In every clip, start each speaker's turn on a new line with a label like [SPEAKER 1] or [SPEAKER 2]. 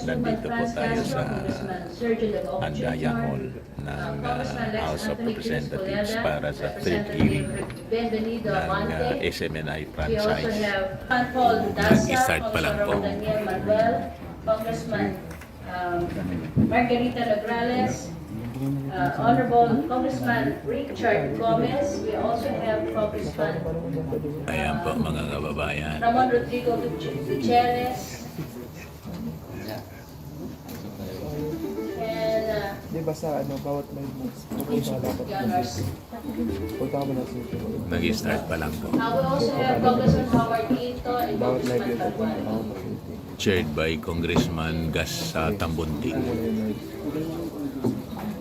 [SPEAKER 1] Nandito po tayo sa Andaya Hall ng House of Representatives para sa third hearing ng SMNI franchise. Nag-start pa lang po.
[SPEAKER 2] Congressman Margarita Nograles, Honorable Congressman Richard Gomez. We also have Congressman
[SPEAKER 1] Ayan po mga kababayan.
[SPEAKER 2] Ramon Rodrigo Gutierrez. And
[SPEAKER 3] Di ba sa bawat may books, pupunta dapat punta ka muna sa
[SPEAKER 1] Nag-start pa lang po.
[SPEAKER 2] we also have Congressman Howard Quinto and
[SPEAKER 3] bawat
[SPEAKER 2] Congressman
[SPEAKER 3] library pupunta
[SPEAKER 2] Taguan.
[SPEAKER 3] ka muna.
[SPEAKER 1] Chaired by Congressman Gas Tambunting.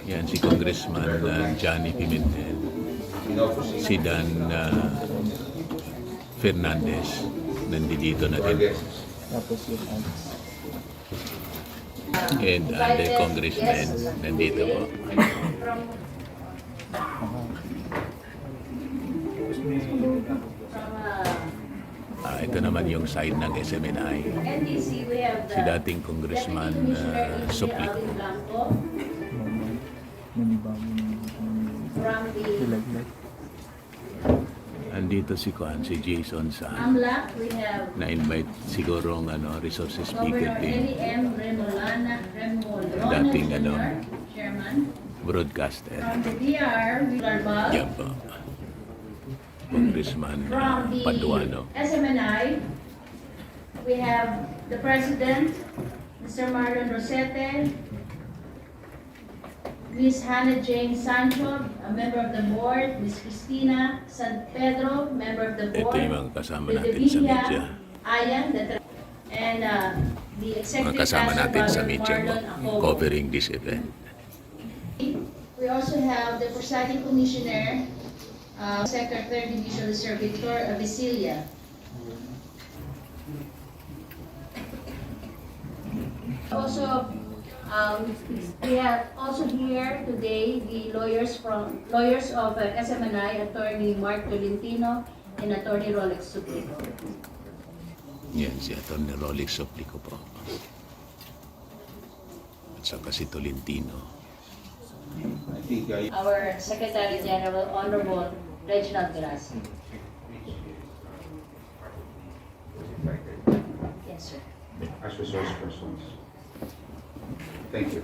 [SPEAKER 1] Yan si Congressman Johnny Pimentel. Si Dan Fernandez. Nandito na din.
[SPEAKER 3] Tapos yung ads.
[SPEAKER 1] And other congressmen nandito po. Ito naman yung side ng SMNI.
[SPEAKER 2] NDC, we have
[SPEAKER 1] Si dating Congressman Suplico.
[SPEAKER 2] From the
[SPEAKER 3] Laglag.
[SPEAKER 1] Andito si Jason sa
[SPEAKER 2] AMLAC, we have
[SPEAKER 1] na-invite sigurong resources speaker
[SPEAKER 2] Governor
[SPEAKER 1] din.
[SPEAKER 2] Eli M. Remolona
[SPEAKER 1] Dating,
[SPEAKER 2] Jr., Chairman.
[SPEAKER 1] Broadcaster.
[SPEAKER 2] From the DR, we are
[SPEAKER 1] Yan po. Congressman
[SPEAKER 2] From the
[SPEAKER 1] Paduano.
[SPEAKER 2] SMNI, we have the President, Mr. Marlon Rosete, Ms. Hannah Jane Sancho, a member of the board, Ms. Cristina San Pedro, member of the
[SPEAKER 1] Ito
[SPEAKER 2] board,
[SPEAKER 1] yung mga kasama
[SPEAKER 2] the
[SPEAKER 1] natin sa
[SPEAKER 2] Divina
[SPEAKER 1] media.
[SPEAKER 2] Ayan, and the
[SPEAKER 1] Mga
[SPEAKER 2] Executive
[SPEAKER 1] kasama
[SPEAKER 2] Council
[SPEAKER 1] natin sa
[SPEAKER 2] Brother
[SPEAKER 1] media po,
[SPEAKER 2] Marlon Acobo.
[SPEAKER 1] covering this event.
[SPEAKER 2] We also have the Presiding Commissioner, Sector 3rd Division, Sir Victor Avicilia. Also, we have also here today the lawyers of SMNI, Attorney Mark Tolentino and Attorney Rolex Suplico.
[SPEAKER 1] Yan si Atty. Rolex Suplico po. At saka si Tolentino.
[SPEAKER 2] Our Secretary General, Honorable Reginald Grassi. Yes, sir.
[SPEAKER 4] As resource persons. Thank you.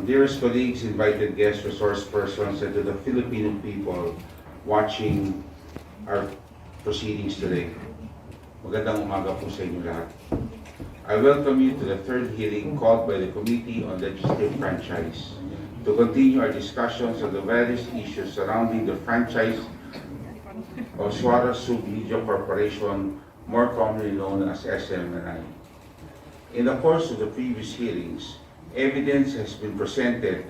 [SPEAKER 4] Dearest colleagues, invited guests, resource persons, and to the Filipino people watching our proceedings today. Magandang umaga po sa inyo lahat. I welcome you to the third hearing called by the Committee on Legislative Franchise to continue our discussions on the various issues surrounding the franchise of Suara Sub Media Corporation, more commonly known as SMNI. In the course of the previous hearings, evidence has been presented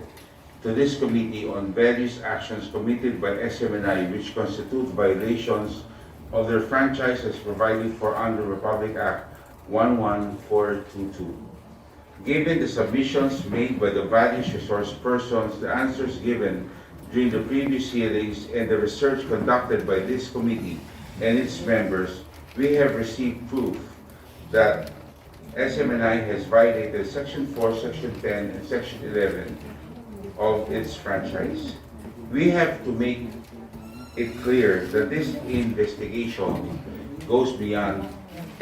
[SPEAKER 4] to this committee on various actions committed by SMNI which constitute violations of their franchise as provided for under Republic Act 11422. Given the submissions made by the various resource persons, the answers given during the previous hearings, and the research conducted by this committee and its members, we have received proof that SMNI has violated Section 4, Section 10, and Section 11 of its franchise. We have to make it clear that this investigation goes beyond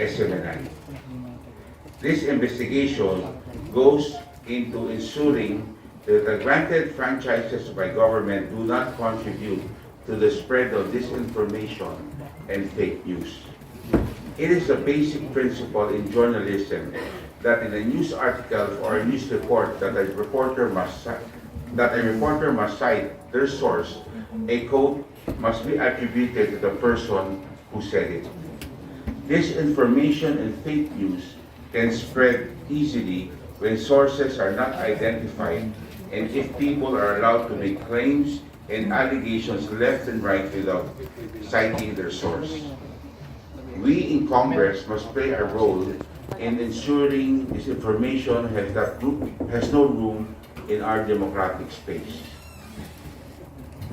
[SPEAKER 4] SMNI. This investigation goes into ensuring that the granted franchises by government do not contribute to the spread of disinformation and fake news. It is a basic principle in journalism that in a news article or a news report that a reporter must cite their source, a quote must be attributed to the person who said it. Disinformation and fake news can spread easily when sources are not identified and if people are allowed to make claims and allegations left and right without citing their source. We in Congress must play a role in ensuring this information has no room in our democratic space.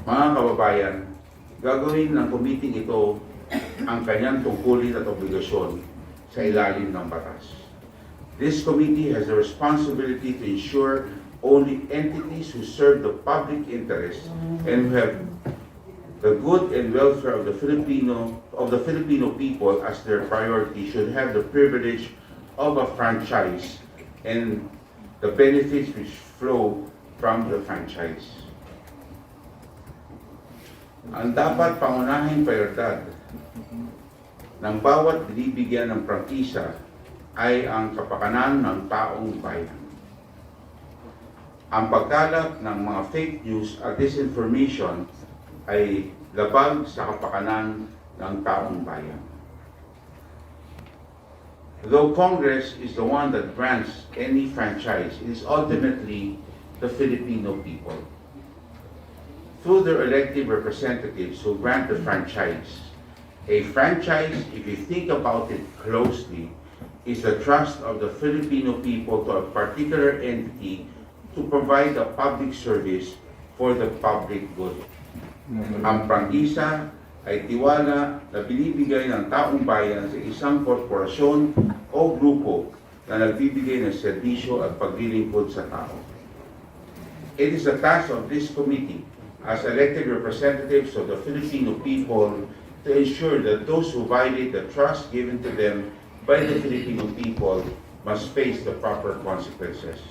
[SPEAKER 4] Mga kababayan, gagawin ng committee ito ang kanyang tungkulin at obligasyon sa ilalim ng batas. This committee has a responsibility to ensure only entities who serve the public interest and who have the good and welfare of the Filipino people as their priority should have the privilege of a franchise and the benefits which flow from the franchise. Ang dapat pangunahing prioridad ng bawat binibigyan ng prangkisa ay ang kapakanan ng taong bayan. Ang pagkalat ng mga fake news at disinformation ay labag sa kapakanan ng taong bayan. Though Congress is the one that grants any franchise, it is ultimately the Filipino people. Through their elected representatives who grant the franchise. A franchise, if you think about it closely, is the trust of the Filipino people to a particular entity to provide a public service for the public good. Ang prangkisa ay tiwala na binibigay ng taong bayan sa isang korporasyon o grupo na nagbibigay ng serbisyo at paglilingkod sa tao. It is the task of this committee as elected representatives of the Filipino people to ensure that those who violate the trust given to them by the Filipino people must face the proper consequences.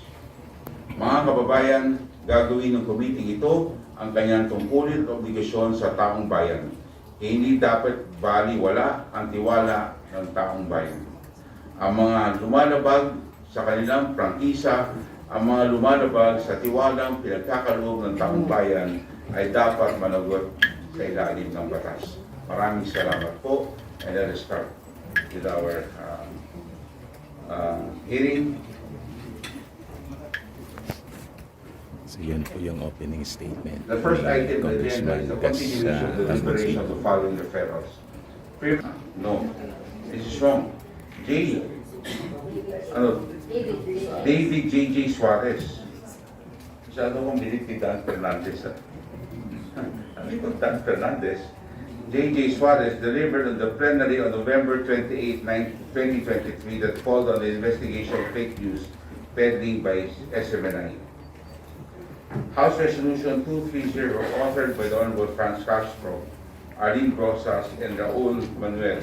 [SPEAKER 4] Mga kababayan, gagawin ng committee ito ang kanyang tungkulin at obligasyon sa taong bayan. Hindi dapat baliwala ang tiwala ng taong bayan. Ang mga lumalabag sa kanilang prangkisa, ang mga lumalabag sa tiwalang pinagkakaloob ng taong bayan ay dapat managot sa ilalim ng batas. Maraming salamat po, and let us start with our hearing.
[SPEAKER 1] So yun po yung opening statement.
[SPEAKER 4] The first item on the agenda is the
[SPEAKER 1] Congressman
[SPEAKER 4] continuation of the deliberation of the following referrals. No, this is wrong. David J.J. Suarez. Masyado kong bilit ni Dan Fernandez. Ano yung Dan Fernandez? J.J. Suarez delivered on the plenary on November 28, 2023 that called on the investigation of fake news pending by SMNI. House Resolution 230, authored by the Honorable Franz Castro, Arlene Rosas, and Raul Manuel,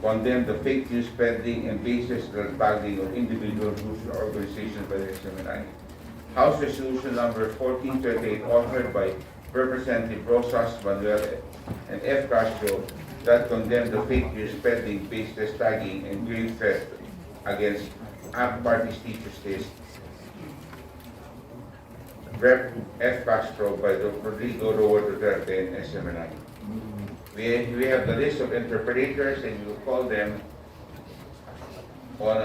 [SPEAKER 4] condemned the fake news pending and basis the tagging of individual groups or organizations by the SMNI. House Resolution number 1428, authored by Representative Rosas, Manuel, and F. Castro, that condemned the fake news pending baseless tagging and grave threat against ACT Party's teachers list. Rep. F. Castro by Rodrigo Roa Duterte and SMNI. We have the list of interpreters and we will call them on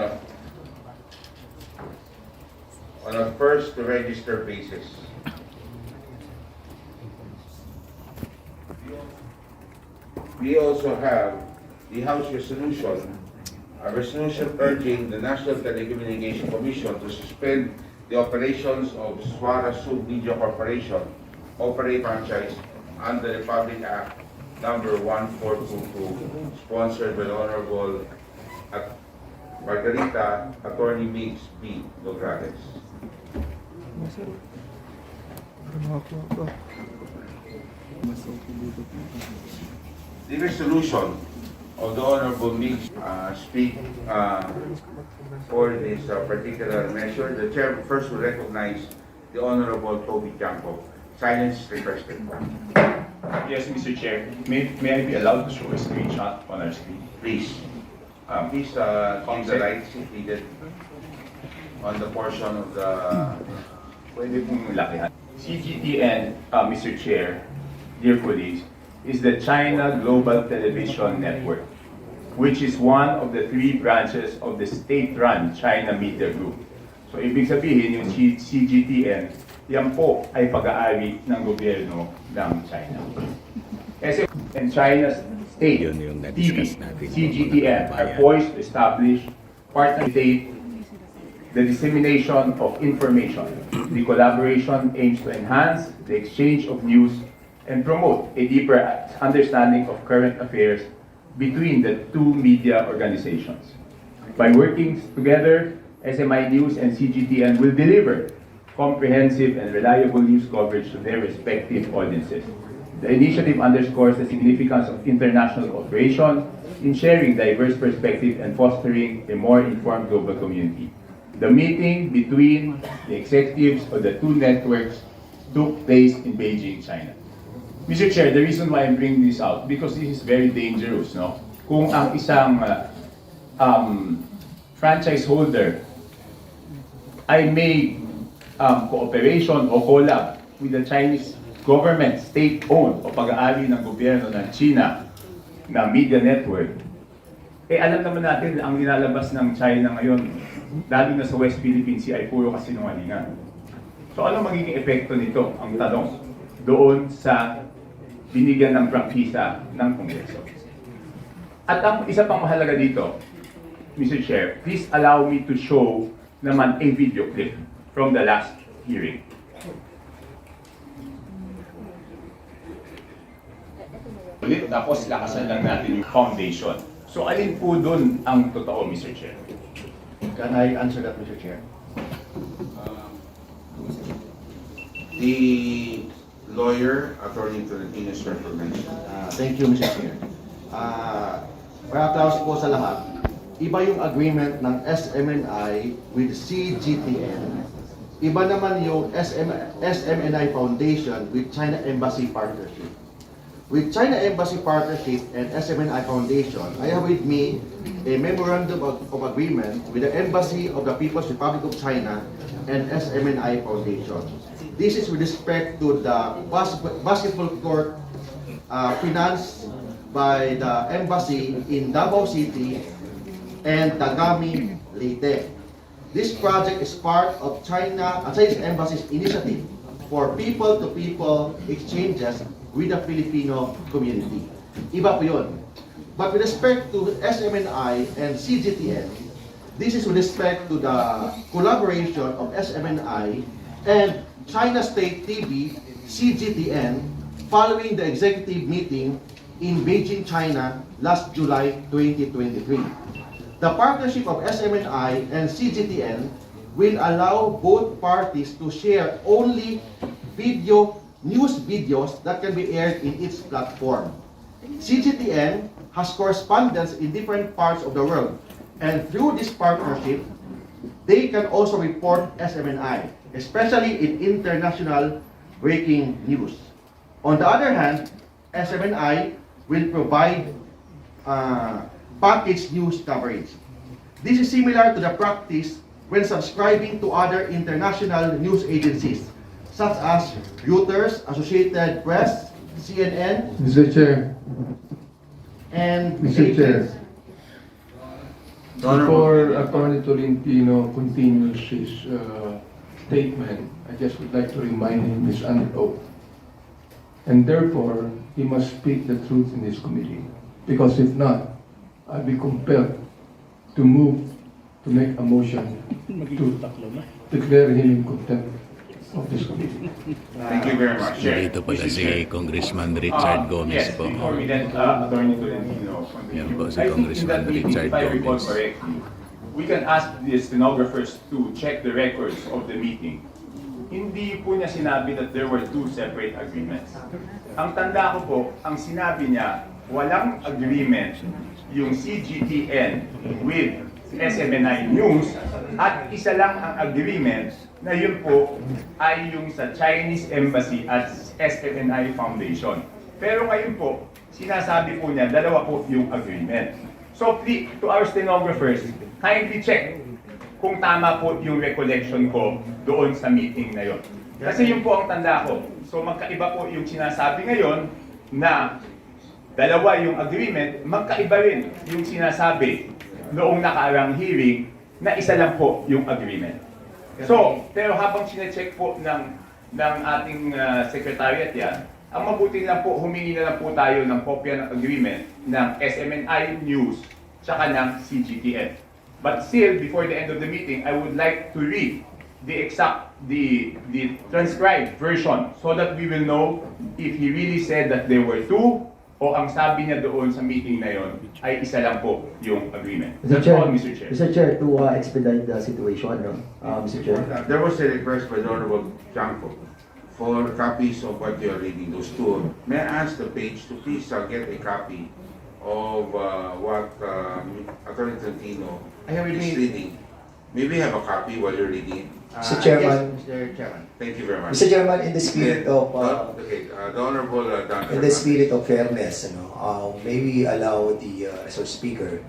[SPEAKER 4] a first to register basis. We also have the House resolution, a resolution urging the National Telecommunication Commission to suspend the operations of Swara Sub Media Corporation, operate franchise under the Republic Act number 1422, sponsored by the Honorable Margarita Attorney Mix B. Nograles. The resolution of the Honorable Mix speak for this particular measure. The chair first will recognize the Honorable Toby Janko. Silence is requested.
[SPEAKER 5] Yes, Mr. Chair. May I be allowed to show a screenshot on our screen?
[SPEAKER 4] Please. Please keep the lights needed on the portion of the...
[SPEAKER 5] Pwede pong lakihan. CGTN, Mr. Chair, dear colleagues, is the China Global Television Network, which is one of the three branches of the state-run China Media Group. So, ibig sabihin, yung CGTN, yan po ay pag-aari ng gobyerno ng China. And China's state
[SPEAKER 1] Yun yung
[SPEAKER 5] TV,
[SPEAKER 1] na-discuss natin.
[SPEAKER 5] CGTN, are poised to establish partnership, the dissemination of information. The collaboration aims to enhance the exchange of news and promote a deeper understanding of current affairs between the two media organizations. By working together SMI News and CGTN will deliver comprehensive and reliable news coverage to their respective audiences. The initiative underscores the significance of international cooperation in sharing diverse perspectives and fostering a more informed global community. The meeting between the executives of the two networks took place in Beijing, China. Mr. Chair, the reason why I'm bringing this out, because this is very dangerous, no? Kung ang isang franchise holder ay may cooperation o collab with the Chinese government, state-owned o pag-aari ng gobyerno ng China na media network, eh alam naman natin ang nilalabas ng China ngayon, lalo na sa West Philippine Sea, ay puro kasinungalingan. So ano magiging epekto nito, ang tanong, doon sa binigyan ng prangkisa ng Kongreso? At ang isa pang mahalaga dito, Mr. Chair, please allow me to show naman a video clip from the last hearing. Ulit, tapos lakasan lang natin yung foundation. So alin po dun ang totoo, Mr. Chair?
[SPEAKER 6] Can I answer that, Mr. Chair?
[SPEAKER 4] The lawyer, Attorney Tolentino's recommendation.
[SPEAKER 6] Thank you, Mr. Chair. Para po sa lahat, iba yung agreement ng SMNI with CGTN. Iba naman yung SMNI Foundation with China Embassy Partnership. With China Embassy Partnership and SMNI Foundation, I have with me a memorandum of agreement with the Embassy of the People's Republic of China and SMNI Foundation. This is with respect to the basketball court financed by the embassy in Davao City and Tagami, Leyte. This project is part of Chinese Embassy's initiative for people-to-people exchanges with the Filipino community. Iba po yun. But with respect to SMNI and CGTN, this is with respect to the collaboration of SMNI and China State TV, CGTN, following the executive meeting in Beijing, China last July 2023. The partnership of SMNI and CGTN will allow both parties to share only news videos that can be aired in its platform. CGTN has correspondents in different parts of the world, and through this partnership, they can also report SMNI, especially in international breaking news. On the other hand, SMNI will provide packaged news coverage. This is similar to the practice when subscribing to other international news agencies, such as Reuters, Associated Press, CNN,
[SPEAKER 3] Mr. Chair,
[SPEAKER 6] and
[SPEAKER 3] Mr. Chair,
[SPEAKER 6] AP.
[SPEAKER 3] before Attorney Tolentino continues his statement, I just would like to remind him he's under oath. And therefore, he must speak the truth in this committee. Because if not, I'll be compelled to move to make a motion to declare him in contempt of this committee.
[SPEAKER 5] Thank you very much, Chair.
[SPEAKER 1] Dito pala
[SPEAKER 5] Mr. Chair.
[SPEAKER 1] si Congressman Richard Gomez
[SPEAKER 5] yes,
[SPEAKER 1] po.
[SPEAKER 5] before we let Attorney Tolentino continue,
[SPEAKER 1] Yan po si
[SPEAKER 5] I think in
[SPEAKER 1] Congressman
[SPEAKER 5] that meeting,
[SPEAKER 1] Richard
[SPEAKER 5] if I recall
[SPEAKER 1] Gomez.
[SPEAKER 5] correctly, we can ask the stenographers to check the records of the meeting. Hindi po niya sinabi that there were two separate agreements. Ang tanda ko po, ang sinabi niya, walang agreement yung CGTN with SMNI News at isa lang ang agreement na yun po ay yung sa Chinese Embassy at SMNI Foundation. Pero ngayon po, sinasabi po niya, dalawa po yung agreement. So please, to our stenographers, kindly check kung tama po yung recollection ko doon sa meeting na yun. Kasi yun po ang tanda ko. So magkaiba po yung sinasabi ngayon na dalawa yung agreement, magkaiba rin yung sinasabi noong nakaarang hearing na isa lang po yung agreement. So, pero habang sinecheck po ng ating secretariat yan, ang mabuti lang po, humingi na lang po tayo ng kopya ng agreement ng SMNI News tsaka ng CGTN. But still, before the end of the meeting, I would like to read the transcribed version so that we will know if he really said that there were two O ang sabi niya doon sa meeting na yon ay isa lang po yung agreement?
[SPEAKER 7] Mr.
[SPEAKER 5] That's
[SPEAKER 7] Chair,
[SPEAKER 5] all, Mr. Chair.
[SPEAKER 7] Mr. Chair, to expedite the situation, no? Mr. Chair.
[SPEAKER 4] There was a request by the Honorable Chanco for copies of what you are reading, those two. May I ask the page to please get a copy of what Attorney Trentino
[SPEAKER 6] I have
[SPEAKER 4] is
[SPEAKER 6] read-
[SPEAKER 4] reading? Maybe have a copy while you're reading it.
[SPEAKER 7] Mr. Chairman.
[SPEAKER 6] Yes, Mr. Chairman.
[SPEAKER 4] Thank you very much.
[SPEAKER 7] Mr. Chairman, in the spirit of
[SPEAKER 4] Okay, the Honorable Dante
[SPEAKER 7] in the spirit of fairness, may we allow the resource speaker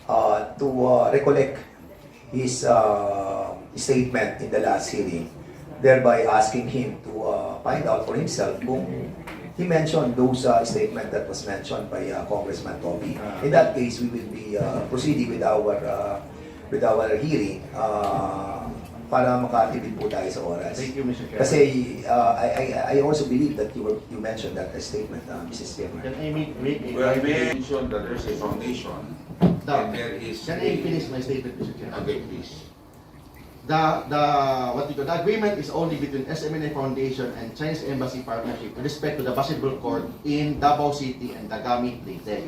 [SPEAKER 7] to recollect his statement in the last hearing, thereby asking him to find out for himself kung he mentioned those statements that was mentioned by Congressman Toby. In that case, we will be proceeding with our hearing para makatipid po tayo sa oras.
[SPEAKER 6] Thank you, Mr. Chairman.
[SPEAKER 7] Kasi I also believe that you mentioned that statement, Mrs. Chairman.
[SPEAKER 6] Can I make a...
[SPEAKER 4] Well, may I mention that there's a foundation and there is
[SPEAKER 6] Can I finish my statement, Mr. Chairman?
[SPEAKER 4] Okay, please.
[SPEAKER 6] The agreement is only between SMNI Foundation and Chinese Embassy Partnership with respect to the basketball court in Davao City and Dagami, Leyte.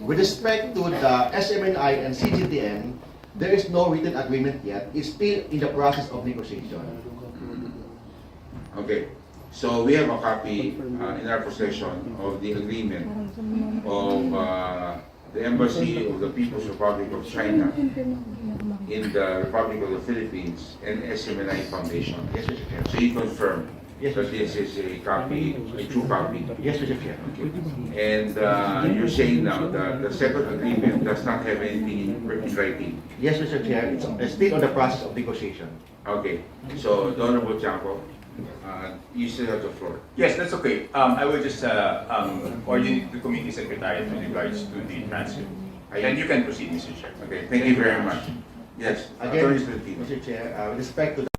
[SPEAKER 6] With respect to the SMNI and CGTN, there is no written agreement yet. It's still in the process of negotiation.
[SPEAKER 4] Okay, so we have a copy in our possession of the agreement of the Embassy of the People's Republic of China in the Republic of the Philippines and SMNI Foundation.
[SPEAKER 6] Yes, Mr. Chairman.
[SPEAKER 4] So you confirm
[SPEAKER 6] Yes,
[SPEAKER 4] that this is a copy, a true copy.
[SPEAKER 6] Yes, Mr. Chairman.
[SPEAKER 4] And you're saying now that the second agreement does not have anything in writing.
[SPEAKER 6] Yes, Mr. Chair. It's still on the process of negotiation.
[SPEAKER 4] Okay, so the Honorable Chanco, you still have the floor.
[SPEAKER 5] Yes, that's okay. I will just coordinate the committee secretary with regards to the transcript. And you can proceed, Mr. Chair.
[SPEAKER 4] Okay, thank you very much. Yes,
[SPEAKER 6] Again,
[SPEAKER 4] Attorney Trentino.
[SPEAKER 6] Mr. Chair, with respect to